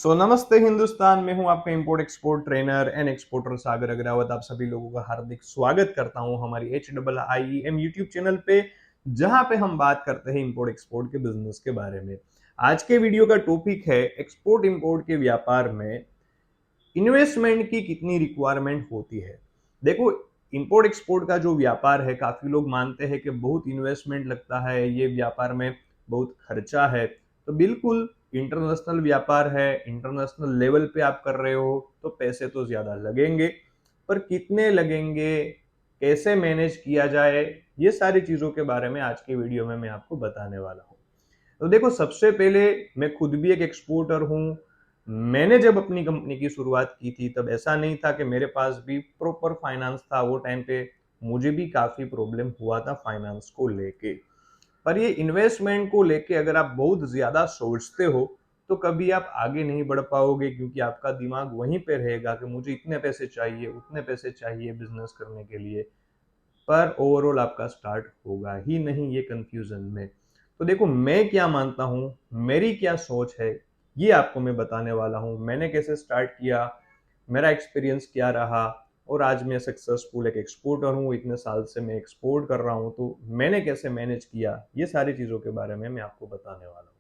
नमस्ते हिंदुस्तान में हूं आपका import export trainer and exporter Sagar Agrawat. आप सभी लोगों का हार्दिक स्वागत करता हूं हमारी HIIEM यूट्यूब चैनल पे, जहां पे हम बात करते हैं इंपोर्ट एक्सपोर्ट के बिजनेस के बारे में। आज के वीडियो का टॉपिक है एक्सपोर्ट इंपोर्ट के व्यापार में इन्वेस्टमेंट की कितनी रिक्वायरमेंट होती है। देखो, इंपोर्ट एक्सपोर्ट का जो व्यापार है, काफी लोग मानते हैं कि बहुत इन्वेस्टमेंट लगता है, ये व्यापार में बहुत खर्चा है। तो बिल्कुल, इंटरनेशनल व्यापार है, इंटरनेशनल लेवल पे आप कर रहे हो तो पैसे तो ज्यादा लगेंगे, पर कितने लगेंगे, कैसे मैनेज किया जाए, ये सारी चीजों के बारे में आज की वीडियो में मैं आपको बताने वाला हूँ। तो देखो, सबसे पहले मैं खुद भी एक एक्सपोर्टर हूँ। मैंने जब अपनी कंपनी की शुरुआत की थी तब ऐसा नहीं था कि मेरे पास भी प्रॉपर फाइनेंस था। वो टाइम पे मुझे भी काफी प्रॉब्लम हुआ था फाइनेंस को लेके। पर ये इन्वेस्टमेंट को लेके अगर आप बहुत ज्यादा सोचते हो तो कभी आप आगे नहीं बढ़ पाओगे, क्योंकि आपका दिमाग वहीं पे रहेगा कि मुझे इतने पैसे चाहिए, उतने पैसे चाहिए बिजनेस करने के लिए। पर ओवरऑल आपका स्टार्ट होगा ही नहीं ये कंफ्यूजन में। तो देखो, मैं क्या मानता हूँ, मेरी क्या सोच है, ये आपको मैं बताने वाला हूँ। मैंने कैसे स्टार्ट किया, मेरा एक्सपीरियंस क्या रहा, और आज मैं सक्सेसफुल एक एक्सपोर्टर हूँ। इतने साल से मैं एक्सपोर्ट कर रहा हूँ, तो मैंने कैसे मैनेज किया, ये सारी चीजों के बारे में मैं आपको बताने वाला हूँ।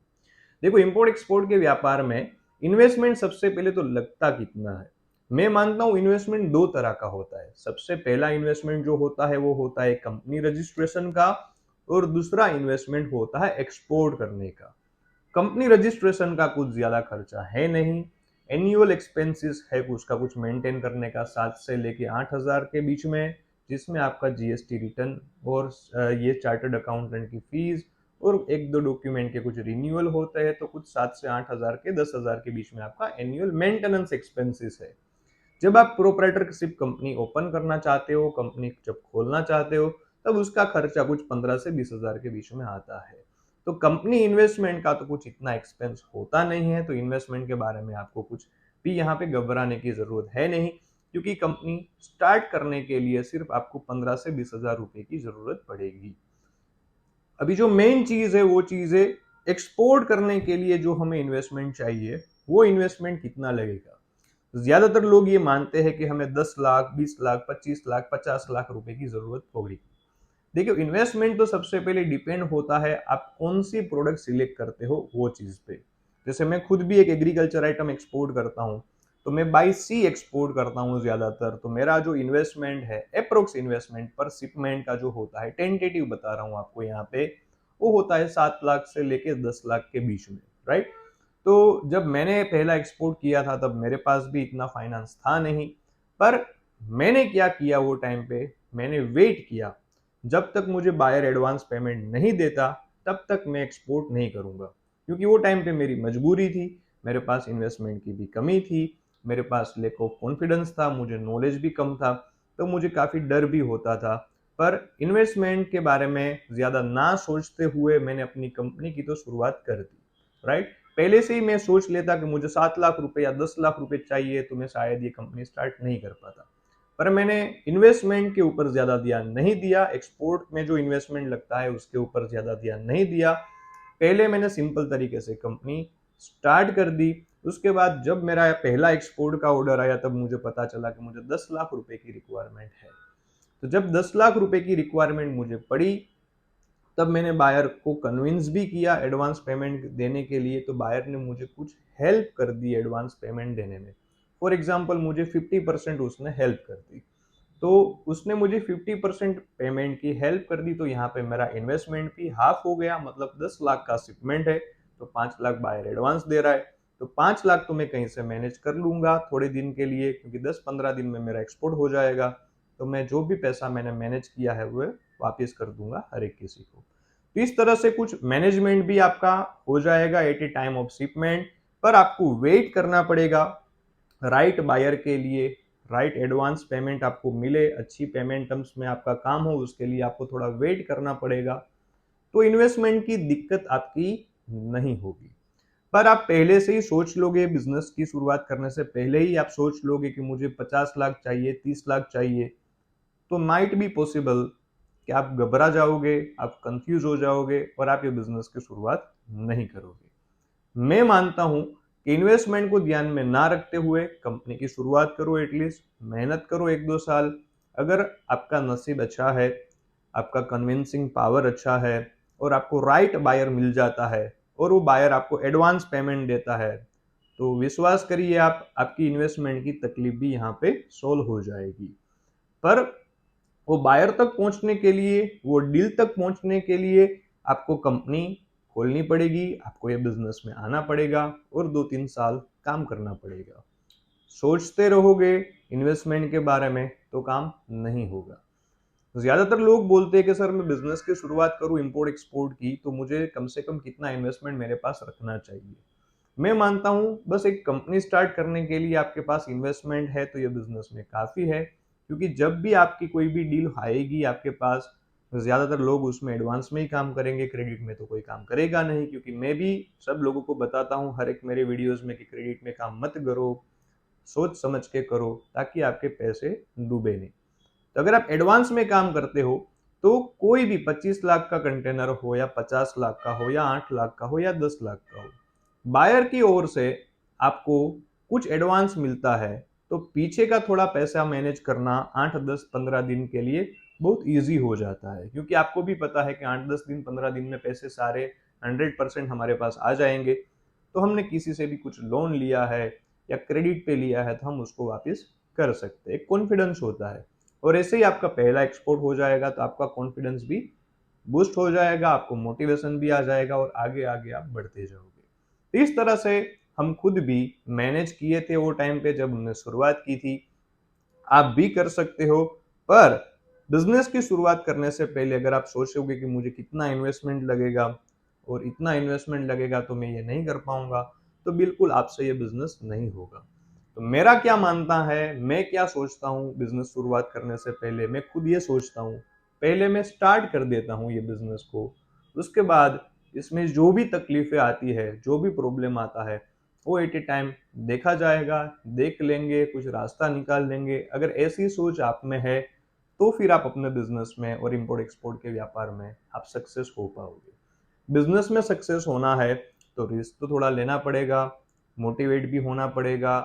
देखो, इंपोर्ट एक्सपोर्ट के व्यापार में इन्वेस्टमेंट सबसे पहले तो लगता कितना है। मैं मानता हूं इन्वेस्टमेंट दो तरह का होता है। सबसे पहला इन्वेस्टमेंट जो होता है वो होता है कंपनी रजिस्ट्रेशन का, और दूसरा इन्वेस्टमेंट होता है एक्सपोर्ट करने का। कंपनी रजिस्ट्रेशन का कुछ ज्यादा खर्चा है नहीं। एनुअल एक्सपेंसेस है उसका कुछ मेंटेन करने का 7 से लेके 8 हजार के बीच में, जिसमें आपका GST रिटर्न और ये चार्टर्ड अकाउंटेंट की फीस और एक दो डॉक्यूमेंट के कुछ रिन्यूअल होते हैं, तो कुछ 7 से 8 हजार के 10 हजार के बीच में आपका एनुअल मेंटेनेंस एक्सपेंसेस है। जब आप प्रोप्राइटरशिप कंपनी ओपन करना चाहते हो, कंपनी जब खोलना चाहते हो, तब उसका खर्चा कुछ 15 से 20 हजार के बीच में आता है। तो कंपनी इन्वेस्टमेंट का तो कुछ इतना एक्सपेंस होता नहीं है, तो इन्वेस्टमेंट के बारे में आपको कुछ भी यहाँ पे घबराने की जरूरत है नहीं, क्योंकि कंपनी स्टार्ट करने के लिए सिर्फ आपको 15 से 20 हजार रुपए की जरूरत पड़ेगी। अभी जो मेन चीज है वो चीज है एक्सपोर्ट करने के लिए जो हमें इन्वेस्टमेंट चाहिए, वो इन्वेस्टमेंट कितना लगेगा। ज्यादातर लोग ये मानते हैं कि हमें 10 लाख, 20 लाख, 25 लाख, 50 लाख रुपए की जरूरत होगी। देखिए, इन्वेस्टमेंट तो सबसे पहले डिपेंड होता है आप कौन सी प्रोडक्ट सिलेक्ट करते हो वो चीज पे। जैसे मैं खुद भी एक एग्रीकल्चर आइटम एक्सपोर्ट करता हूँ, तो मैं बाई सी एक्सपोर्ट करता हूँ ज्यादातर। तो मेरा जो इन्वेस्टमेंट है, अप्रोक्स इन्वेस्टमेंट पर शिपमेंट का जो होता है, टेंटेटिव बता रहा हूँ आपको यहाँ पे, वो होता है 7 लाख से लेके 10 लाख के बीच में, राइट। तो जब मैंने पहला एक्सपोर्ट किया था तब मेरे पास भी इतना फाइनेंस था नहीं। पर मैंने क्या किया वो टाइम पे, मैंने वेट किया। जब तक मुझे बायर एडवांस पेमेंट नहीं देता तब तक मैं एक्सपोर्ट नहीं करूंगा, क्योंकि वो टाइम पे मेरी मजबूरी थी। मेरे पास इन्वेस्टमेंट की भी कमी थी, मेरे पास लेक ऑफ कॉन्फिडेंस था, मुझे नॉलेज भी कम था, तो मुझे काफी डर भी होता था। पर इन्वेस्टमेंट के बारे में ज्यादा ना सोचते हुए मैंने अपनी कंपनी की तो शुरुआत कर दी, राइट। पहले से ही मैं सोच लेता कि मुझे 7 लाख रुपए या 10 लाख रुपए चाहिए, तो मैं शायद ये कंपनी स्टार्ट नहीं कर पाता। पर मैंने इन्वेस्टमेंट के ऊपर ज्यादा ध्यान नहीं दिया, एक्सपोर्ट में जो इन्वेस्टमेंट लगता है उसके ऊपर ज्यादा ध्यान नहीं दिया। पहले मैंने सिंपल तरीके से कंपनी स्टार्ट कर दी। उसके बाद जब मेरा पहला एक्सपोर्ट का ऑर्डर आया तब मुझे पता चला कि मुझे 10 लाख रुपए की रिक्वायरमेंट है। तो जब 10 लाख रुपए की रिक्वायरमेंट मुझे पड़ी, तब मैंने बायर को कन्विंस भी किया एडवांस पेमेंट देने के लिए। तो बायर ने मुझे कुछ हेल्प कर दी एडवांस पेमेंट देने में। फॉर एग्जाम्पल, मुझे 50% उसने हेल्प कर दी। तो उसने मुझे 50% पेमेंट की हेल्प कर दी, तो यहाँ पे मेरा इन्वेस्टमेंट भी हाफ हो गया। मतलब 10 लाख का शिपमेंट है, तो 5 लाख बायर एडवांस दे रहा है, तो 5 लाख तो मैं कहीं से मैनेज कर लूंगा थोड़े दिन के लिए, क्योंकि 10-15 दिन में मेरा एक्सपोर्ट हो जाएगा। तो मैं जो भी पैसा मैंने मैनेज किया है वो वापस कर दूंगा हर एक किसी को। तो इस तरह से कुछ मैनेजमेंट भी आपका हो जाएगा at a time of shipment. पर आपको वेट करना पड़ेगा राइट बायर के लिए, राइट एडवांस पेमेंट आपको मिले, अच्छी पेमेंट टर्म्स में आपका काम हो, उसके लिए आपको थोड़ा वेट करना पड़ेगा। तो इन्वेस्टमेंट की दिक्कत आपकी नहीं होगी। पर आप पहले से ही सोच लोगे, बिजनेस की शुरुआत करने से पहले ही आप सोच लोगे कि मुझे 50 लाख चाहिए, 30 लाख चाहिए, तो माइट बी पॉसिबल कि आप घबरा जाओगे, आप कंफ्यूज हो जाओगे और आप ये बिजनेस की शुरुआत नहीं करोगे। मैं मानता हूं कि इन्वेस्टमेंट को ध्यान में ना रखते हुए कंपनी की शुरुआत करो, एटलीस्ट मेहनत करो 1-2 साल। अगर आपका नसीब अच्छा है, आपका कन्विंसिंग पावर अच्छा है और आपको राइट बायर मिल जाता है और वो बायर आपको एडवांस पेमेंट देता है, तो विश्वास करिए आप, आपकी इन्वेस्टमेंट की तकलीफ भी यहाँ पे सोल्व हो जाएगी। पर वो बायर तक पहुंचने के लिए, वो डील तक पहुंचने के लिए आपको कंपनी खोलनी पड़ेगी, आपको ये बिजनेस में आना पड़ेगा और 2-3 साल काम करना पड़ेगा। सोचते रहोगे इन्वेस्टमेंट के बारे में तो काम नहीं होगा। ज्यादातर लोग बोलते हैं कि सर मैं बिजनेस की शुरुआत करूं इंपोर्ट एक्सपोर्ट की, तो मुझे कम से कम कितना इन्वेस्टमेंट मेरे पास रखना चाहिए। मैं मानता हूं बस एक कंपनी स्टार्ट करने के लिए आपके पास इन्वेस्टमेंट है तो ये बिजनेस में काफी है, क्योंकि जब भी आपकी कोई भी डील आएगी आपके पास, ज्यादातर लोग उसमें एडवांस में ही काम करेंगे, क्रेडिट में तो कोई काम करेगा नहीं। क्योंकि मैं भी सब लोगों को बताता हूँ हर एक मेरे वीडियोस में कि क्रेडिट में काम मत करो, सोच समझ के करो ताकि आपके पैसे डूबे नहीं। तो अगर आप एडवांस में काम करते हो तो कोई भी 25 लाख का कंटेनर हो या 50 लाख का हो या 8 लाख का हो या 10 लाख का हो, बायर की ओर से आपको कुछ एडवांस मिलता है, तो पीछे का थोड़ा पैसा मैनेज करना 8, 10, 15 दिन के लिए बहुत इजी हो जाता है। क्योंकि आपको भी पता है कि 8, 10 दिन, 15 दिन में पैसे सारे 100% हमारे पास आ जाएंगे। तो हमने किसी से भी कुछ लोन लिया है या क्रेडिट पे लिया है तो हम उसको वापस कर सकते हैं, कॉन्फिडेंस होता है। और ऐसे ही आपका पहला एक्सपोर्ट हो जाएगा तो आपका कॉन्फिडेंस भी बूस्ट हो जाएगा, आपको मोटिवेशन भी आ जाएगा और आगे आगे आप बढ़ते जाओगे। तो इस तरह से हम खुद भी मैनेज किए थे वो टाइम पे जब हमने शुरुआत की थी। आप भी कर सकते हो। पर बिजनेस की शुरुआत करने से पहले अगर आप सोचोगे कि मुझे कितना इन्वेस्टमेंट लगेगा और इतना इन्वेस्टमेंट लगेगा तो मैं ये नहीं कर पाऊंगा, तो बिल्कुल आपसे ये बिजनेस नहीं होगा। तो मेरा क्या मानना है, मैं क्या सोचता हूँ बिजनेस शुरुआत करने से पहले, मैं खुद ये सोचता हूँ पहले मैं स्टार्ट कर देता हूँ ये बिजनेस को। उसके बाद इसमें जो भी तकलीफें आती है, जो भी प्रॉब्लम आता है, वो एट ए टाइम देखा जाएगा, देख लेंगे, कुछ रास्ता निकाल लेंगे। अगर ऐसी सोच आप में है तो फिर आप अपने बिजनेस में और इंपोर्ट एक्सपोर्ट के व्यापार में आप सक्सेस हो पाओगे। बिजनेस में सक्सेस होना है तो रिस्क तो थोड़ा लेना पड़ेगा, मोटिवेट भी होना पड़ेगा,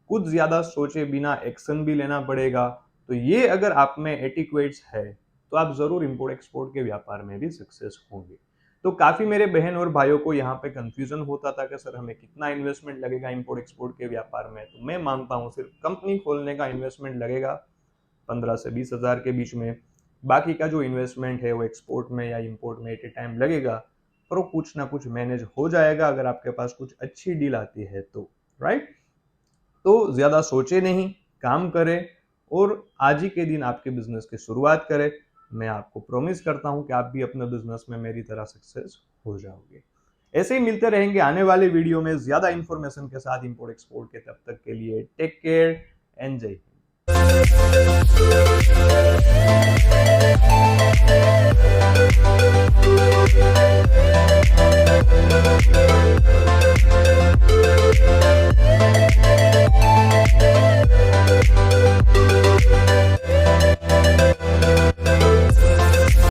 कुछ ज्यादा सोचे बिना एक्शन भी लेना पड़ेगा। तो ये अगर आप में एटिक्वेट्स है तो आप जरूर इंपोर्ट एक्सपोर्ट के व्यापार में भी सक्सेस होंगे। तो काफी मेरे बहन और भाइयों को यहाँ पे कंफ्यूजन होता था कि सर हमें कितना इन्वेस्टमेंट लगेगा इंपोर्ट एक्सपोर्ट के व्यापार में। तो मैं मानता हूँ सिर्फ कंपनी खोलने का इन्वेस्टमेंट लगेगा 15 से 20 हजार के बीच में। बाकी का जो इन्वेस्टमेंट है वो एक्सपोर्ट में या इंपोर्ट में एट ए टाइम लगेगा, पर वो कुछ ना कुछ मैनेज हो जाएगा अगर आपके पास कुछ अच्छी डील आती है तो, राइट। तो ज्यादा सोचे नहीं, काम करें और आज ही के दिन आपके बिजनेस की शुरुआत करें। मैं आपको प्रॉमिस करता हूं कि आप भी अपने बिजनेस में मेरी तरह सक्सेस हो जाओगे। ऐसे ही मिलते रहेंगे आने वाले वीडियो में ज्यादा इंफॉर्मेशन के साथ इंपोर्ट एक्सपोर्ट के। तब तक के लिए टेक केयर एंड जय हिंद।